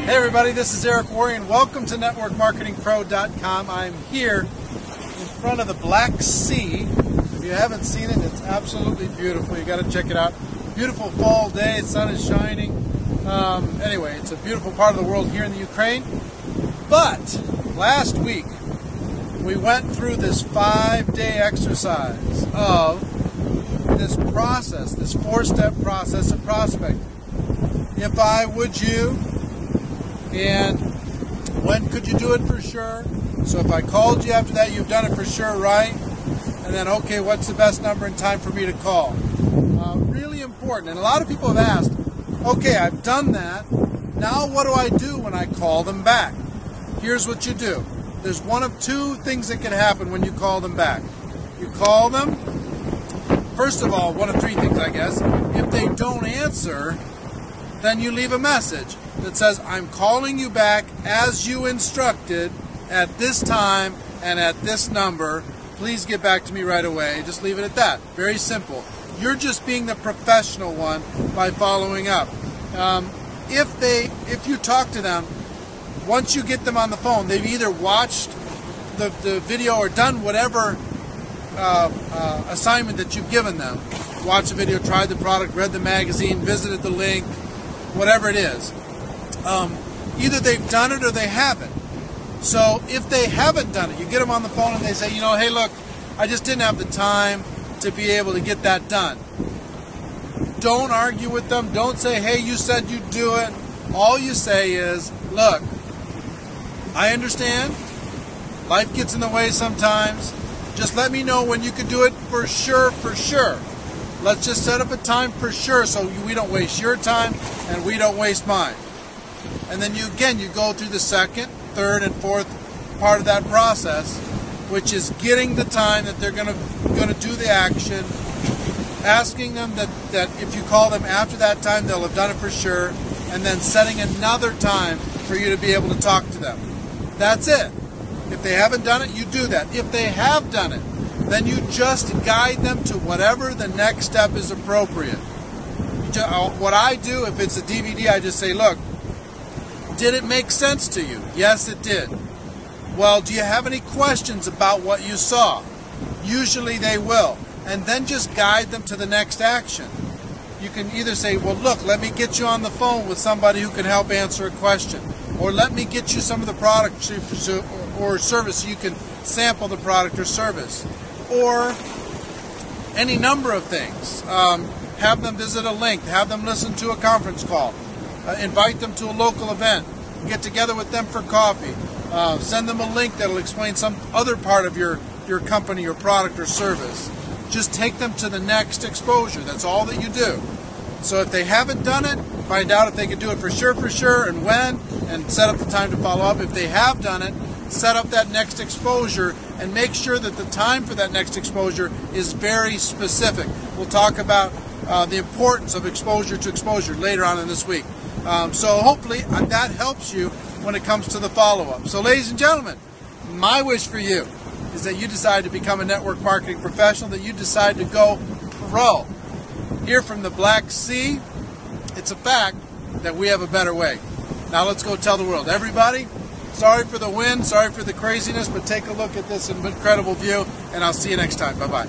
Hey everybody, this is Eric Worre and welcome to networkmarketingpro.com. I'm here in front of the Black Sea. If you haven't seen it, it's absolutely beautiful. You got to check it out. Beautiful fall day, the sun is shining. Anyway, it's a beautiful part of the world here in the Ukraine. But last week, we went through this 5-day exercise of this process, this 4-step process of prospecting. If I would you, and when could you do it for sure? So if I called you after that, you've done it for sure, right? And then, okay, what's the best number and time for me to call? Really important. And a lot of people have asked, okay, I've done that. Now what do I do when I call them back? Here's what you do. There's one of two things that can happen when you call them back. You call them, first of all, one of three things, I guess. If they don't answer, then you leave a message that says, I'm calling you back as you instructed at this time and at this number. Please get back to me right away. Just leave it at that. Very simple. You're just being the professional one by following up. If you talk to them, once you get them on the phone, they've either watched the video or done whatever assignment that you've given them. Watched the video, tried the product, read the magazine, visited the link, whatever it is. Either they've done it or they haven't. So if they haven't done it, you get them on the phone and they say, you know, hey, look, I just didn't have the time to be able to get that done. Don't argue with them. Don't say, hey, you said you'd do it. All you say is, look, I understand. Life gets in the way sometimes. Just let me know when you can do it for sure, for sure. Let's just set up a time for sure so we don't waste your time and we don't waste mine. And then you go through the second, third, and fourth part of that process, which is getting the time that they're going to do the action, asking them that if you call them after that time, they'll have done it for sure, and then setting another time for you to be able to talk to them. That's it. If they haven't done it, you do that. If they have done it, then you just guide them to whatever the next step is appropriate. What I do, if it's a DVD, I just say, look, did it make sense to you? Yes, it did. Well, do you have any questions about what you saw? Usually they will. And then just guide them to the next action. You can either say, well, look, let me get you on the phone with somebody who can help answer a question. Or let me get you some of the product or service so you can sample the product or service. Or any number of things. Have them visit a link. Have them listen to a conference call. Invite them to a local event. Get together with them for coffee. Send them a link that will explain some other part of your company or product or service. Just take them to the next exposure. That's all that you do. So if they haven't done it, find out if they can do it for sure, and when, and set up the time to follow up. If they have done it, set up that next exposure and make sure that the time for that next exposure is very specific. We'll talk about the importance of exposure to exposure later on in this week. So hopefully that helps you when it comes to the follow-up. So ladies and gentlemen, my wish for you is that you decide to become a network marketing professional, that you decide to go pro. Here from the Black Sea, it's a fact that we have a better way. Now let's go tell the world. Everybody, sorry for the wind, sorry for the craziness, but take a look at this incredible view, and I'll see you next time. Bye-bye.